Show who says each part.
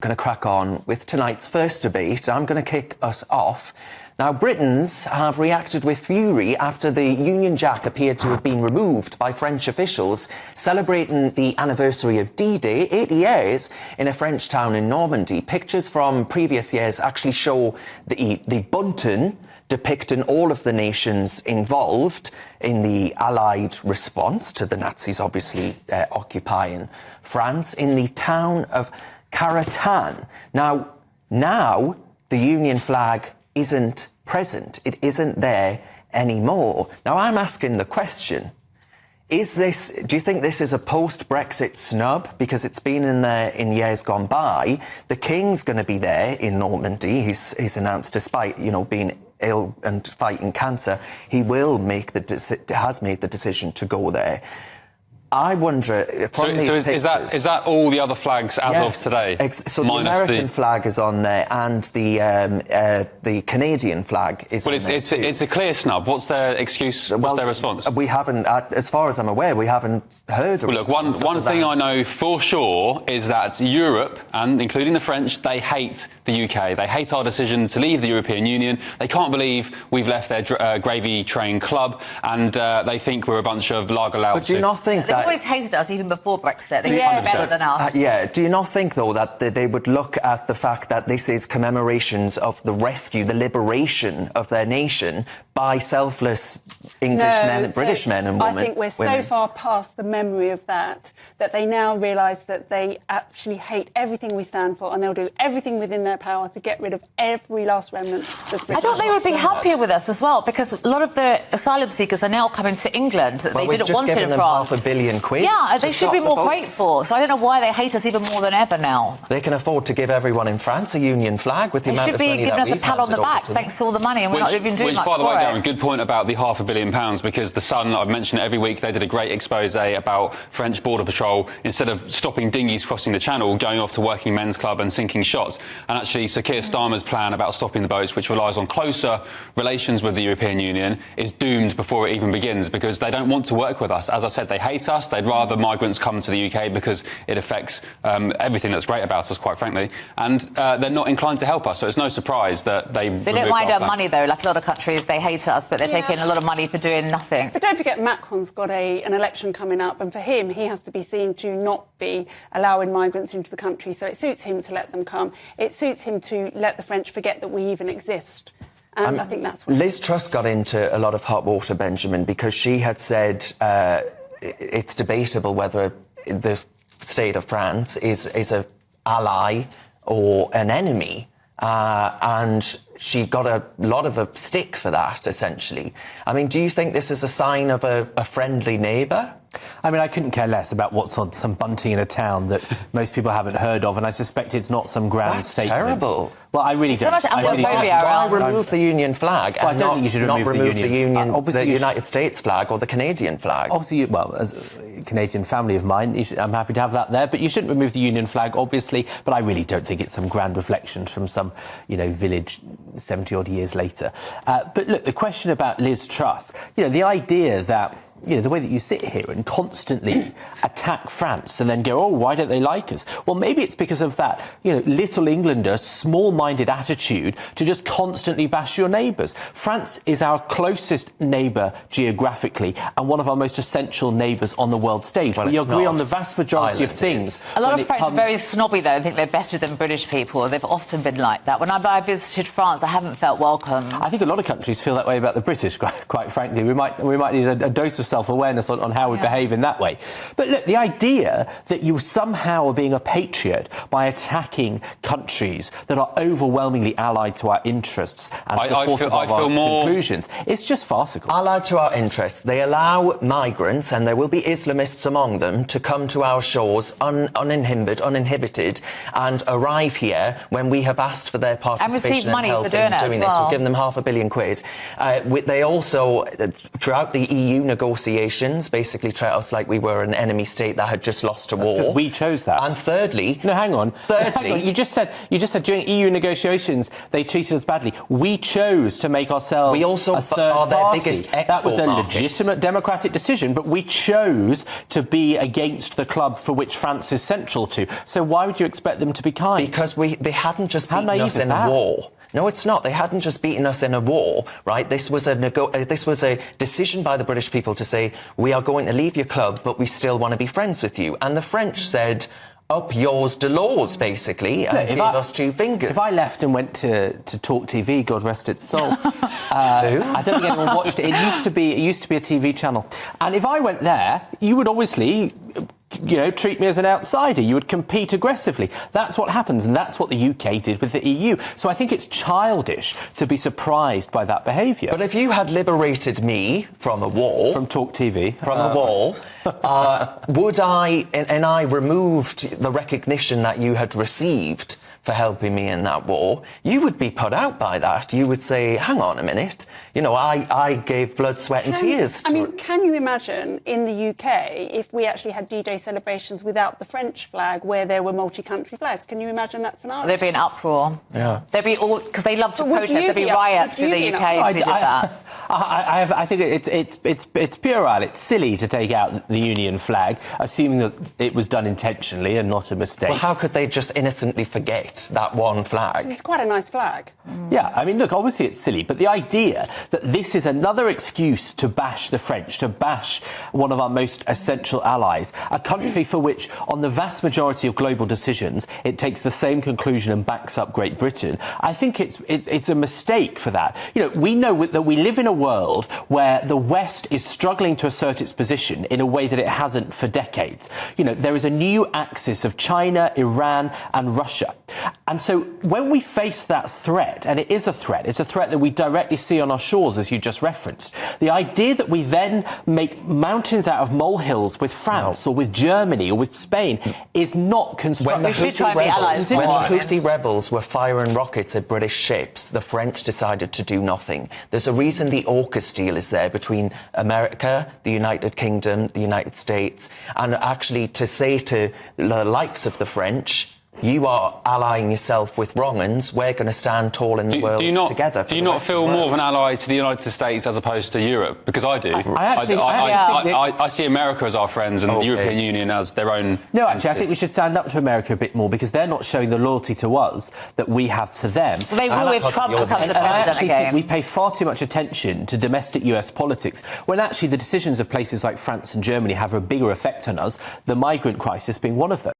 Speaker 1: Going to crack on with tonight's first debate. I'm going to kick us off. Now, Britons have reacted with fury after the Union Jack appeared to have been removed by French officials celebrating the anniversary of D-Day, 80 years, in a French town in Normandy. Pictures from previous years actually show the bunting depicting all of the nations involved in the Allied response to the Nazis, obviously occupying France, in the town of Caratan. Now the Union flag isn't present. It isn't there anymore. Now, I'm asking the question, do you think this is a post-Brexit snub? Because it's been in there in years gone by. The King's going to be there in Normandy. He's announced, despite, being ill and fighting cancer, he has made the decision to go there. I wonder, from these pictures...
Speaker 2: Is that all the other flags as of today?
Speaker 1: So the American flag is on there, and the Canadian flag is on there too.
Speaker 2: It's a clear snub. What's their excuse? What's their response?
Speaker 1: We haven't, as far as I'm aware, we haven't heard of it.
Speaker 2: Look, one thing I know for sure is that Europe, and including the French, they hate the UK. They hate our decision to leave the European Union. They can't believe we've left their gravy train club, and they think we're a bunch of lager-louts.
Speaker 1: But do you not think that...
Speaker 3: They've always hated us, even before Brexit. They were better than us.
Speaker 1: Do you not think, though, that they would look at the fact that this is commemorations of the rescue, the liberation of their nation by selfless British men and women?
Speaker 4: I think we're so far past the memory of that they now realise that they actually hate everything we stand for, and they'll do everything within their power to get rid of every last remnant that's British.
Speaker 3: I thought they would be happier with us as well, because a lot of the asylum seekers are now coming to England that they didn't want in France.
Speaker 1: £500 million.
Speaker 3: Yeah, they should be more grateful. So I don't know why they hate us even more than ever now.
Speaker 1: They can afford to give everyone in France a Union flag with the amount of money that we've
Speaker 3: They should be giving us a pat on the back, thanks to all the money, and we're not even doing much for it.
Speaker 2: Which, by the way, Darren, good point about the £500 million, because The Sun, I've mentioned it every week, they did a great expose about French border patrol, instead of stopping dinghies crossing the channel, going off to Working Men's Club and sinking shots. And actually, Sir Keir Starmer's plan about stopping the boats, which relies on closer relations with the European Union, is doomed before it even begins, because they don't want to work with us. As I said, they hate us. They'd rather migrants come to the UK because it affects everything that's great about us, quite frankly. And they're not inclined to help us, so it's no surprise that they
Speaker 3: don't mind our money, though. Like a lot of countries, they hate us, but they're taking a lot of money for doing nothing.
Speaker 4: But don't forget, Macron's got an election coming up, and for him, he has to be seen to not be allowing migrants into the country, so it suits him to let them come. It suits him to let the French forget that we even exist. And I think that's what...
Speaker 1: Liz Truss got into a lot of hot water, Benjamin, because she had said it's debatable whether the state of France is an ally or an enemy. And she got a lot of a stick for that, essentially. I mean, do you think this is a sign of a friendly neighbour?
Speaker 5: I mean, I couldn't care less about what's on some bunting in a town that most people haven't heard of, and I suspect it's not some grand statement.
Speaker 1: That's terrible.
Speaker 5: Well, I really don't.
Speaker 1: Why remove the Union flag and
Speaker 5: I don't think you should remove
Speaker 1: the United States flag or the Canadian flag?
Speaker 5: Obviously, well, as a Canadian family of mine, I'm happy to have that there, but you shouldn't remove the Union flag, obviously, but I really don't think it's some grand reflection from some, village 70-odd years later. But look, the question about Liz Truss, the idea that the way that you sit here and constantly attack France and then go, oh, why don't they like us? Well, maybe it's because of that, little Englander, small-minded attitude to just constantly bash your neighbours. France is our closest neighbour geographically and one of our most essential neighbours on the world stage. We agree on the vast majority of things.
Speaker 3: A lot of French are very snobby, though, and think they're better than British people. They've often been like that. When I visited France, I haven't felt welcome.
Speaker 5: I think a lot of countries feel that way about the British, quite frankly. We might need a dose of self-awareness on how we behave in that way. But look, the idea that you somehow are being a patriot by attacking countries that are overwhelmingly allied to our interests and supportive of our conclusions, it's just farcical.
Speaker 1: Allied to our interests. They allow migrants, and there will be Islamists among them, to come to our shores uninhibited and arrive here when we have asked for their participation and help in doing this. We've given them £500 million. They also, throughout the EU negotiations, negotiations, basically treat us like we were an enemy state that had just lost a war.
Speaker 5: Because we chose that.
Speaker 1: And thirdly...
Speaker 5: No, hang on.
Speaker 1: Thirdly...
Speaker 5: You just said during EU negotiations they treated us badly. We chose to make ourselves
Speaker 1: we also
Speaker 5: a third
Speaker 1: are their
Speaker 5: party.
Speaker 1: biggest export
Speaker 5: That was a
Speaker 1: market.
Speaker 5: legitimate democratic decision, but we chose to be against the club for which France is central to. So why would you expect them to be kind?
Speaker 1: Because they hadn't just
Speaker 5: How
Speaker 1: beaten
Speaker 5: naive
Speaker 1: us
Speaker 5: is
Speaker 1: in
Speaker 5: that?
Speaker 1: a war. No, it's not. They hadn't just beaten us in a war, right? This was a decision by the British people to say, we are going to leave your club, but we still want to be friends with you. And the French said, up yours de laws, basically, and gave us two fingers.
Speaker 5: If I left and went to Talk TV, God rest its soul, I don't think anyone watched it. It used to be a TV channel. And if I went there, you would obviously... treat me as an outsider. You would compete aggressively. That's what happens, and that's what the UK did with the EU. So I think it's childish to be surprised by that behaviour.
Speaker 1: But if you had liberated me from a wall...
Speaker 5: From Talk TV.
Speaker 1: From a wall, would I... And I removed the recognition that you had received for helping me in that war, you would be put out by that. You would say, hang on a minute, I gave blood, sweat and tears.
Speaker 4: Can you imagine in the UK if we actually had D-Day celebrations without the French flag where there were multi-country flags? Can you imagine that scenario?
Speaker 3: There'd be an uproar.
Speaker 1: Yeah.
Speaker 3: There'd be all... Because they love to
Speaker 4: But would
Speaker 3: protest.
Speaker 4: you
Speaker 3: There'd be
Speaker 4: be
Speaker 3: riots
Speaker 4: would
Speaker 3: in
Speaker 4: you
Speaker 3: the
Speaker 4: be
Speaker 3: UK if we did that.
Speaker 5: I think it's puerile. It's silly to take out the Union flag, assuming that it was done intentionally and not a mistake.
Speaker 1: Well, how could they just innocently forget that one flag?
Speaker 4: It's quite a nice flag.
Speaker 5: Yeah, look, obviously it's silly, but the idea that this is another excuse to bash the French, to bash one of our most essential allies, a country for which, on the vast majority of global decisions, it takes the same conclusion and backs up Great Britain, I think it's a mistake for that. We know that we live in a world where the West is struggling to assert its position in a way that it hasn't for decades. There is a new axis of China, Iran and Russia. And so when we face that threat, and it is a threat, it's a threat that we directly see on our shores, as you just referenced, the idea that we then make mountains out of molehills with France or with Germany or with Spain is not constructive.
Speaker 1: When the Houthi rebels were firing rockets at British ships, the French decided to do nothing. There's a reason the AUKUS deal is there between America, the United Kingdom, the United States, and actually to say to the likes of the French, you are allying yourself with wrong uns, we're going to stand tall in the world together.
Speaker 2: Do you not feel more of an ally to the United States as opposed to Europe? Because I do.
Speaker 5: I
Speaker 2: see America as our friends and the European Union as their own...
Speaker 5: No, actually, I think we should stand up to America a bit more because they're not showing the loyalty to us that we have to them.
Speaker 3: Well, they will if Trump becomes the president again.
Speaker 5: I actually think we pay far too much attention to domestic US politics when actually the decisions of places like France and Germany have a bigger effect on us, the migrant crisis being one of them.